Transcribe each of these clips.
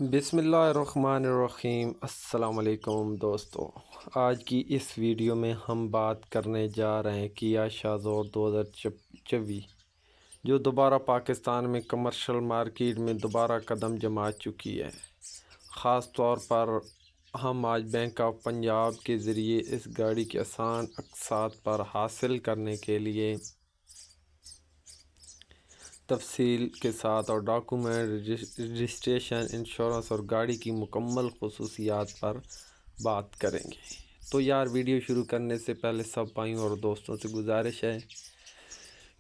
बिस्मिल्लाहिर्रहमानिर्रहीम। अस्सलाम वालेकुम दोस्तों, आज की इस वीडियो में हम बात करने जा रहे हैं किया शाज़ोर 2024 जो दोबारा पाकिस्तान में कमर्शियल मार्केट में दोबारा कदम जमा चुकी है। ख़ास तौर पर हम आज बैंक ऑफ पंजाब के ज़रिए इस गाड़ी के आसान अक़सात पर हासिल करने के लिए तफसील के साथ और डॉक्यूमेंट रजिस्ट्रेशन इंश्योरेंस और गाड़ी की मुकम्मल खसूसियात पर बात करेंगे। तो यार, वीडियो शुरू करने से पहले सब भाइयों और दोस्तों से गुजारिश है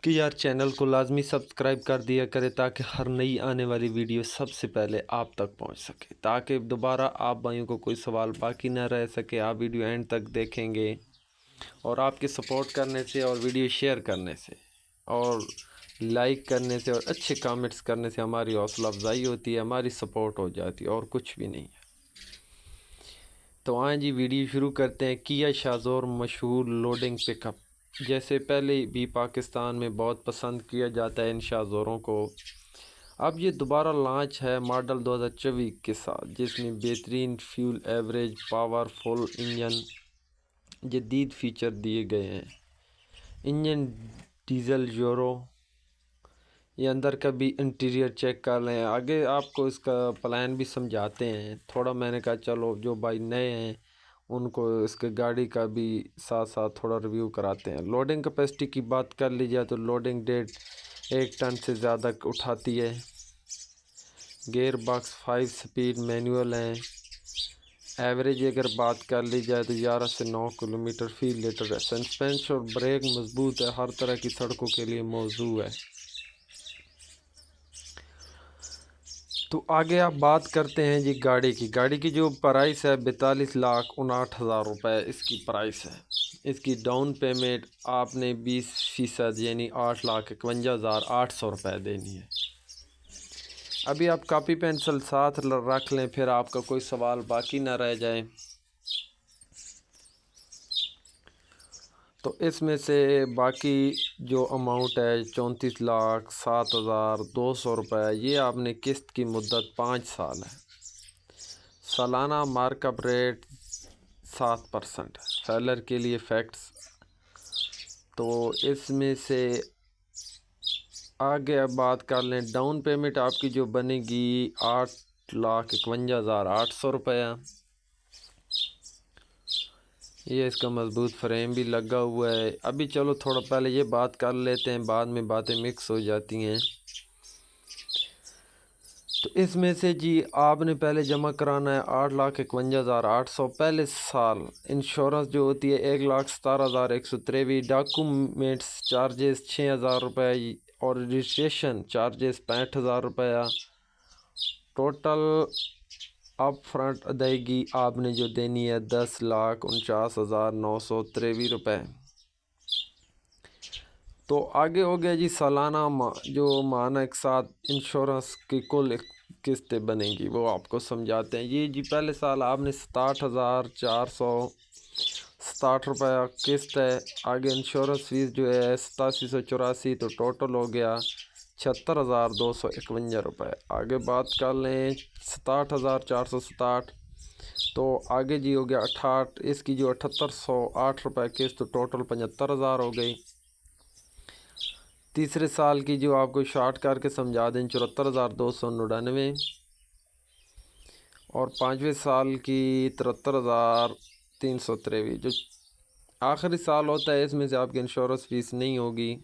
कि यार चैनल को लाजमी सब्सक्राइब कर दिया करें ताकि हर नई आने वाली वीडियो सबसे पहले आप तक पहुंच सके, ताकि दोबारा आप भाइयों को कोई सवाल बाकी ना रह सके। आप वीडियो एंड तक देखेंगे और आपके सपोर्ट करने से और वीडियो शेयर करने से और लाइक करने से और अच्छे कमेंट्स करने से हमारी हौसला अफजाई होती है, हमारी सपोर्ट हो जाती है और कुछ भी नहीं है। तो आए जी, वीडियो शुरू करते हैं। किया शाज़ोर मशहूर लोडिंग पिकअप, जैसे पहले भी पाकिस्तान में बहुत पसंद किया जाता है इन शाज़ोरों को। अब ये दोबारा लॉन्च है मॉडल 2024 के साथ, जिसमें बेहतरीन फ्यूल एवरेज, पावरफुल इंजन, जदीद फीचर दिए गए हैं। इंजन डीजल यूरो, ये अंदर का भी इंटीरियर चेक कर लें। आगे आपको इसका प्लान भी समझाते हैं। थोड़ा मैंने कहा चलो जो भाई नए हैं उनको इसके गाड़ी का भी साथ साथ थोड़ा रिव्यू कराते हैं। लोडिंग कैपेसिटी की बात कर ली जाए तो लोडिंग डेट 1 टन से ज़्यादा उठाती है। गेयर बॉक्स 5 स्पीड मैनुअल हैं। एवरेज अगर बात कर ली जाए तो 11 से 9 किलोमीटर फी लीटर है। सस्पेंशन और ब्रेक मजबूत है, हर तरह की सड़कों के लिए मौजूद है। तो आगे आप बात करते हैं जी गाड़ी की जो प्राइस है 42,59,000 रुपये इसकी प्राइस है। इसकी डाउन पेमेंट आपने 20% यानी 8,51,800 रुपये देनी है। अभी आप कॉपी पेंसिल साथ रख लें, फिर आपका कोई सवाल बाकी ना रह जाए। तो इसमें से बाकी जो अमाउंट है 34,07,200 रुपये, ये आपने किस्त की मुद्दत 5 साल है। सालाना मार्कअप रेट 7% है सेलर के लिए फैक्ट्स। तो इसमें से आगे अब बात कर लें। डाउन पेमेंट आपकी जो बनेगी 8,51,800 रुपया। ये इसका मजबूत फ्रेम भी लगा हुआ है। अभी चलो थोड़ा पहले ये बात कर लेते हैं, बाद में बातें मिक्स हो जाती हैं। तो इसमें से जी आपने पहले जमा कराना है 8,51,800 पहले साल। इंश्योरेंस जो होती है 1,17,123। डॉक्यूमेंट्स चार्जेस 6,000 रुपये और रजिस्ट्रेशन चार्जेस 65,000 रुपया। टोटल अप फ्रंट अदायगी आपने जो देनी है 10,49,923 रुपये। तो आगे हो गया जी सालाना जो मानक साथ इंश्योरेंस की कुल किस्तें बनेंगी वो आपको समझाते हैं। ये जी पहले साल आपने 67,467 रुपया किस्त है। आगे इंश्योरेंस फीस जो है 87,184, तो टोटल हो गया 76,251 रुपये। आगे बात कर लें 67,467, तो आगे जी हो गया 68, इसकी जो 7808 रुपये किस्त, तो टोटल 75,000 हो गई। तीसरे साल की जो आपको शॉर्ट करके समझा दें 74,299, और पाँचवें साल की 73,323। जो आखिरी साल होता है इसमें से आपकी इंश्योरेंस फीस नहीं होगी।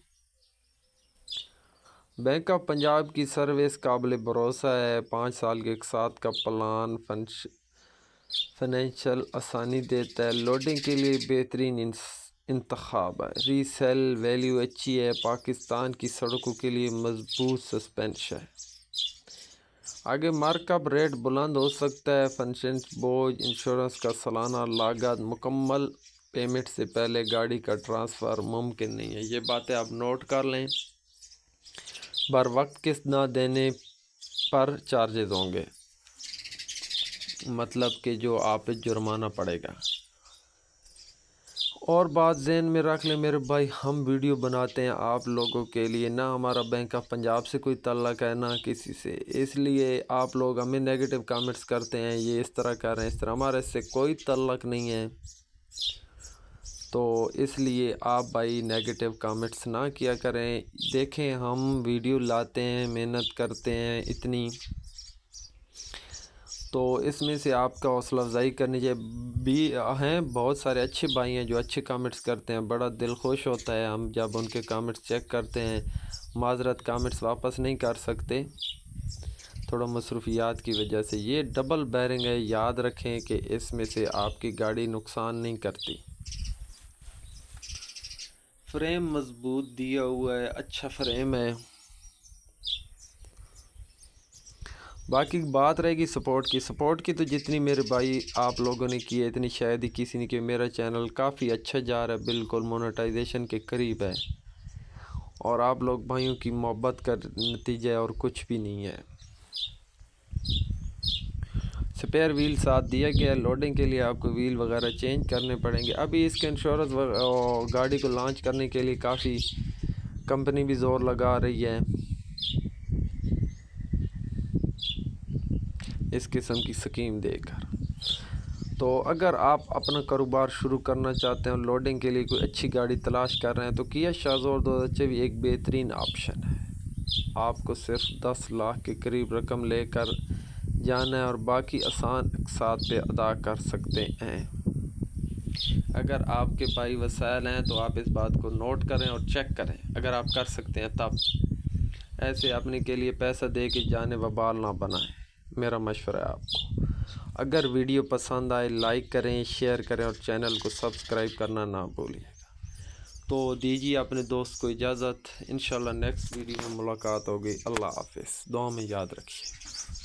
बैंक ऑफ पंजाब की सर्विस काबिल भरोसा है। 5 साल के एक साथ का प्लान फाइनेंशियल आसानी देता है। लोडिंग के लिए बेहतरीन इंतखाब है। रीसेल वैल्यू अच्छी है। पाकिस्तान की सड़कों के लिए मजबूत सस्पेंशन है। आगे मार्कअप रेट बुलंद हो सकता है। फंक्शन बोझ, इंश्योरेंस का सालाना लागत, मुकम्मल पेमेंट से पहले गाड़ी का ट्रांसफ़र मुमकिन नहीं है। ये बातें आप नोट कर लें। बर वक्त किस्त ना देने पर चार्जेस होंगे, मतलब कि जो आप पे जुर्माना पड़ेगा। और बात ज़हन में रख लें मेरे भाई, हम वीडियो बनाते हैं आप लोगों के लिए, ना हमारा बैंक ऑफ पंजाब से कोई ताल्लुक़ है ना किसी से। इसलिए आप लोग हमें नेगेटिव कमेंट्स करते हैं, ये इस तरह कर रहे हैं, इस तरह, हमारे इससे कोई ताल्लुक़ नहीं है। तो इसलिए आप भाई नेगेटिव कमेंट्स ना किया करें। देखें, हम वीडियो लाते हैं, मेहनत करते हैं इतनी, तो इसमें से आपका हौसला अफजाई करनी चाहिए। भी हैं बहुत सारे अच्छे भाई हैं जो अच्छे कमेंट्स करते हैं, बड़ा दिल खुश होता है हम जब उनके कमेंट्स चेक करते हैं। माजरत कमेंट्स वापस नहीं कर सकते थोड़ा मसरूफियात की वजह से। ये डबल बैरिंग है, याद रखें कि इसमें से आपकी गाड़ी नुकसान नहीं करती। फ्रेम मजबूत दिया हुआ है, अच्छा फ्रेम है। बाकी बात रहेगी सपोर्ट की तो जितनी मेरे भाई आप लोगों ने की है इतनी शायद ही किसी ने की। मेरा चैनल काफ़ी अच्छा जा रहा है, बिल्कुल मोनेटाइजेशन के करीब है, और आप लोग भाइयों की मोहब्बत का नतीजा है और कुछ भी नहीं है। स्पेयर व्हील साथ दिया गया है, लोडिंग के लिए आपको व्हील वगैरह चेंज करने पड़ेंगे। अभी इसके इंश्योरेंस गाड़ी को लॉन्च करने के लिए काफ़ी कंपनी भी ज़ोर लगा रही है इस किस्म की स्कीम देकर। तो अगर आप अपना कारोबार शुरू करना चाहते हैं और लोडिंग के लिए कोई अच्छी गाड़ी तलाश कर रहे हैं तो किया शाज़ोर 2024 भी एक बेहतरीन ऑप्शन है। आपको सिर्फ 10 लाख के करीब रकम लेकर जाना है और बाकी आसान अक़सात पे अदा कर सकते हैं। अगर आपके पास वसाइल हैं तो आप इस बात को नोट करें और चेक करें, अगर आप कर सकते हैं तब। ऐसे अपने के लिए पैसा दे के जाने वबाल ना बनाएं, मेरा मशवरा है आपको। अगर वीडियो पसंद आए लाइक करें, शेयर करें और चैनल को सब्सक्राइब करना ना भूलिएगा। तो दीजिए अपने दोस्त को इजाज़त, इंशाल्लाह नेक्स्ट वीडियो में मुलाकात होगी। अल्लाह हाफ़िज़, दुआ में याद रखिए।